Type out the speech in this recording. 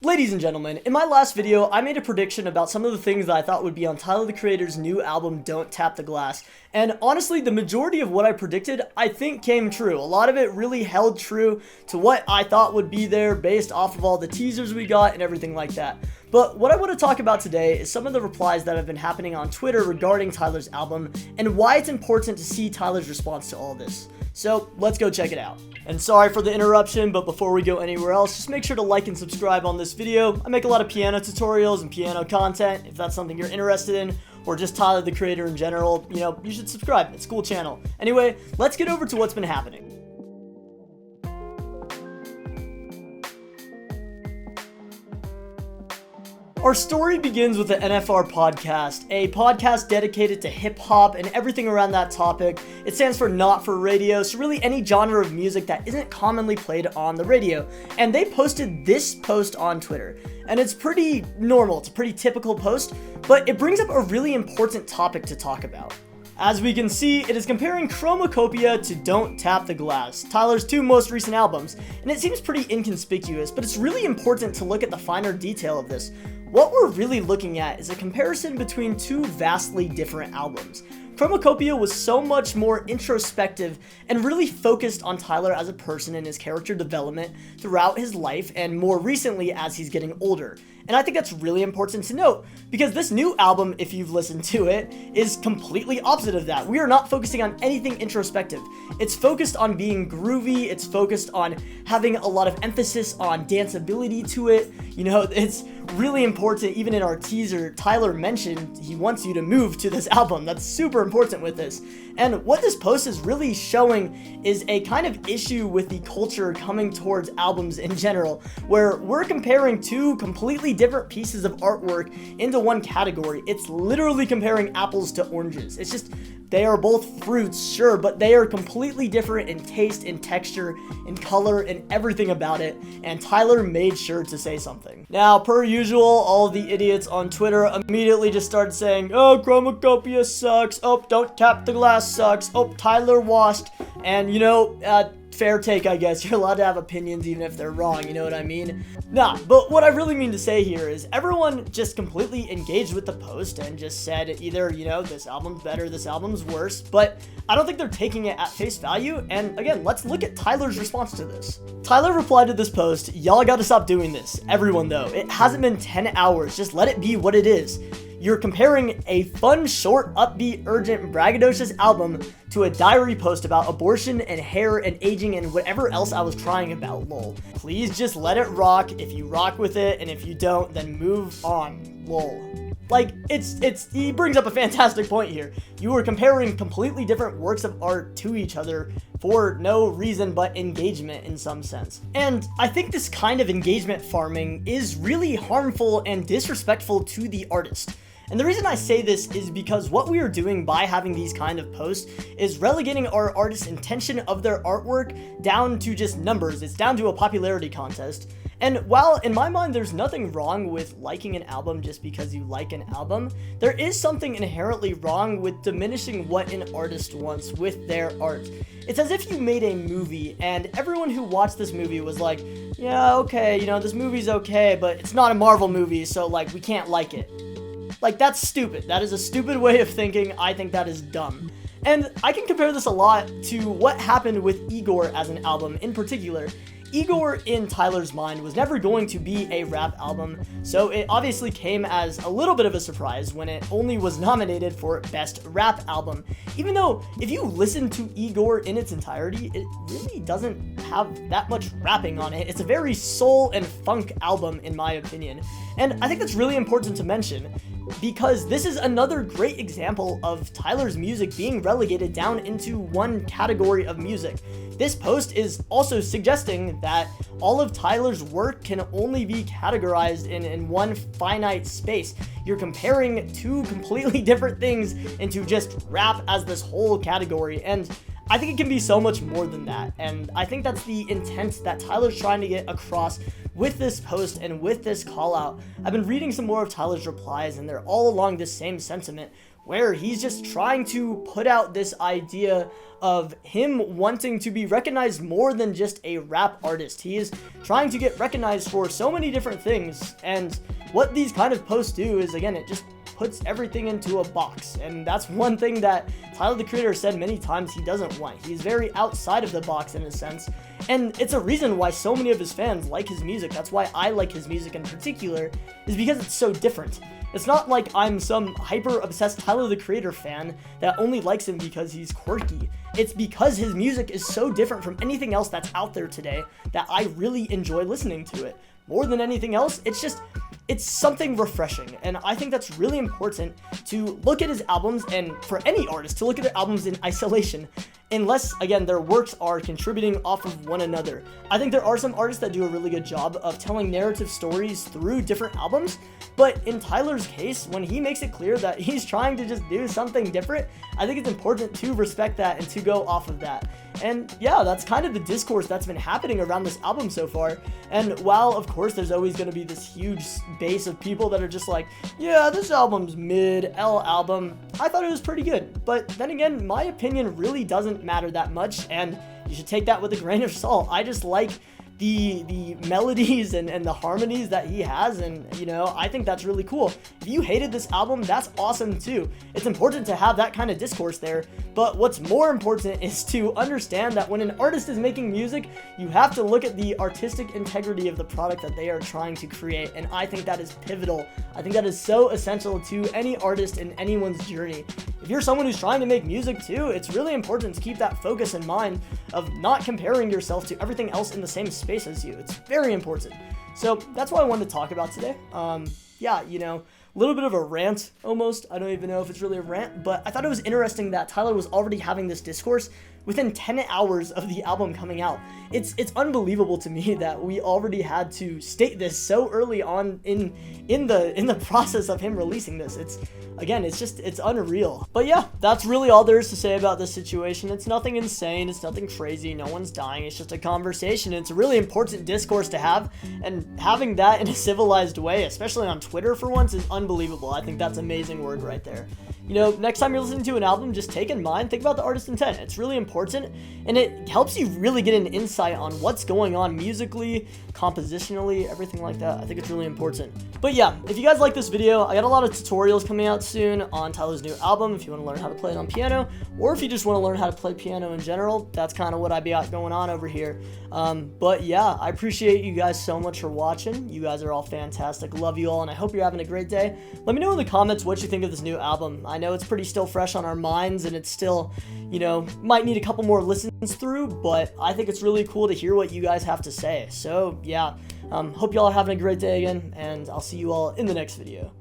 Ladies and gentlemen, in my last video, I made a prediction about some of the things that I thought would be on Tyler, the Creator's new album, Don't Tap the Glass. And honestly, the majority of what I predicted, I think came true. A lot of it really held true to what I thought would be there based off of all the teasers we got and everything like that. But what I want to talk about today is some of the replies that have been happening on Twitter regarding Tyler's album and why it's important to see Tyler's response to all this. So let's go check it out. And sorry for the interruption, but before we go anywhere else, just make sure to like and subscribe on this video. I make a lot of piano tutorials and piano content. If that's something you're interested in, or just Tyler the Creator in general, you should subscribe. It's a cool channel. Anyway, let's get over to what's been happening. Our story begins with the NFR podcast, a podcast dedicated to hip-hop and everything around that topic. It stands for Not For Radio, so really any genre of music that isn't commonly played on the radio. And they posted this post on Twitter, and it's pretty normal, it's a pretty typical post, but it brings up a really important topic to talk about. As we can see, it is comparing Chromacopia to Don't Tap the Glass, Tyler's two most recent albums, and it seems pretty inconspicuous, but it's really important to look at the finer detail of this. What we're really looking at is a comparison between two vastly different albums. Chromacopia was so much more introspective and really focused on Tyler as a person and his character development throughout his life and more recently as he's getting older. And I think that's really important to note because this new album, if you've listened to it, is completely opposite of that. We are not focusing on anything introspective. It's focused on being groovy. It's focused on having a lot of emphasis on danceability to it. It's really important. Even in our teaser, Tyler mentioned he wants you to move to this album. That's super important with this. And what this post is really showing is a kind of issue with the culture coming towards albums in general, where we're comparing two completely different pieces of artwork into one category. It's literally comparing apples to oranges. It's just, they are both fruits, sure, but they are completely different in taste, in texture, in color, and everything about it, and Tyler made sure to say something. Now, per usual, all of the idiots on Twitter immediately just started saying, oh, Chromacopia sucks, oh, Don't Tap the Glass sucks, oh, Tyler washed, and fair take, I guess. You're allowed to have opinions even if they're wrong, you know what I mean? Nah, but what I really mean to say here is everyone just completely engaged with the post and just said either, this album's better, this album's worse, but I don't think they're taking it at face value, and again, let's look at Tyler's response to this. Tyler replied to this post, y'all gotta stop doing this. Everyone though, it hasn't been 10 hours, just let it be what it is. You're comparing a fun, short, upbeat, urgent, braggadocious album to a diary post about abortion and hair and aging and whatever else I was trying about, lol. Please just let it rock if you rock with it, and if you don't, then move on, lol. Like, he brings up a fantastic point here. You are comparing completely different works of art to each other for no reason but engagement in some sense. And I think this kind of engagement farming is really harmful and disrespectful to the artist. And the reason I say this is because what we are doing by having these kind of posts is relegating our artist's intention of their artwork down to just numbers. It's down to a popularity contest. And while in my mind there's nothing wrong with liking an album just because you like an album, there is something inherently wrong with diminishing what an artist wants with their art. It's as if you made a movie and everyone who watched this movie was like, yeah, okay, this movie's okay, but it's not a Marvel movie, so we can't like it. That's stupid. That is a stupid way of thinking. I think that is dumb. And I can compare this a lot to what happened with Igor as an album in particular. Igor, in Tyler's mind, was never going to be a rap album, so it obviously came as a little bit of a surprise when it only was nominated for Best Rap Album. Even though, if you listen to Igor in its entirety, it really doesn't have that much rapping on it. It's a very soul and funk album, in my opinion. And I think that's really important to mention, because this is another great example of Tyler's music being relegated down into one category of music. This post is also suggesting that all of Tyler's work can only be categorized in one finite space. You're comparing two completely different things into just rap as this whole category, and I think it can be so much more than that, and I think that's the intent that Tyler's trying to get across with this post and with this call out, I've been reading some more of Tyler's replies, and they're all along this same sentiment, where he's just trying to put out this idea of him wanting to be recognized more than just a rap artist. He is trying to get recognized for so many different things, and what these kind of posts do is, again, it just puts everything into a box, and that's one thing that Tyler the Creator said many times he doesn't want. He's very outside of the box in a sense, and it's a reason why so many of his fans like his music. That's why I like his music in particular, is because it's so different. It's not like I'm some hyper-obsessed Tyler the Creator fan that only likes him because he's quirky. It's because his music is so different from anything else that's out there today that I really enjoy listening to it. More than anything else, it's something refreshing, and I think that's really important to look at his albums, and for any artist to look at their albums in isolation, unless, again, their works are contributing off of one another. I think there are some artists that do a really good job of telling narrative stories through different albums, but in Tyler's case, when he makes it clear that he's trying to just do something different, I think it's important to respect that and to go off of that. And yeah, that's kind of the discourse that's been happening around this album so far. And while, of course, there's always going to be this huge base of people that are just like, yeah, this album's mid, L album, I thought it was pretty good. But then again, my opinion really doesn't matter that much, and you should take that with a grain of salt. I just like the melodies and the harmonies that he has, and you know, I think that's really cool. If you hated this album, that's awesome too. It's important to have that kind of discourse there, but what's more important is to understand that when an artist is making music, you have to look at the artistic integrity of the product that they are trying to create, and I think that is pivotal. I think that is so essential to any artist in anyone's journey. If you're someone who's trying to make music too, it's really important to keep that focus in mind of not comparing yourself to everything else in the same space as you. It's very important. So that's what I wanted to talk about today. Yeah, you know, a little bit of a rant almost. I don't even know if it's really a rant, but I thought it was interesting that Tyler was already having this discourse within 10 hours of the album coming out. It's unbelievable to me that we already had to state this so early on in the process of him releasing this. It's unreal. But yeah, that's really all there is to say about this situation. It's nothing insane, it's nothing crazy, no one's dying, it's just a conversation. It's a really important discourse to have, and having that in a civilized way, especially on Twitter for once, is unbelievable. I think that's amazing word right there. You know, next time you're listening to an album, just take in mind, think about the artist's intent. It's really important, and it helps you really get an insight on what's going on musically, compositionally, everything like that. I think it's really important. But yeah, if you guys like this video, I got a lot of tutorials coming out soon on Tyler's new album if you want to learn how to play it on piano, or if you just want to learn how to play piano in general. That's kind of what I got going on over here. But yeah, I appreciate you guys so much for watching. You guys are all fantastic. Love you all, and I hope you're having a great day. Let me know in the comments what you think of this new album. I know it's pretty still fresh on our minds, and it's still, you know, might need a couple more listens through, but I think it's really cool to hear what you guys have to say. So yeah, hope y'all are having a great day again, and I'll see you all in the next video.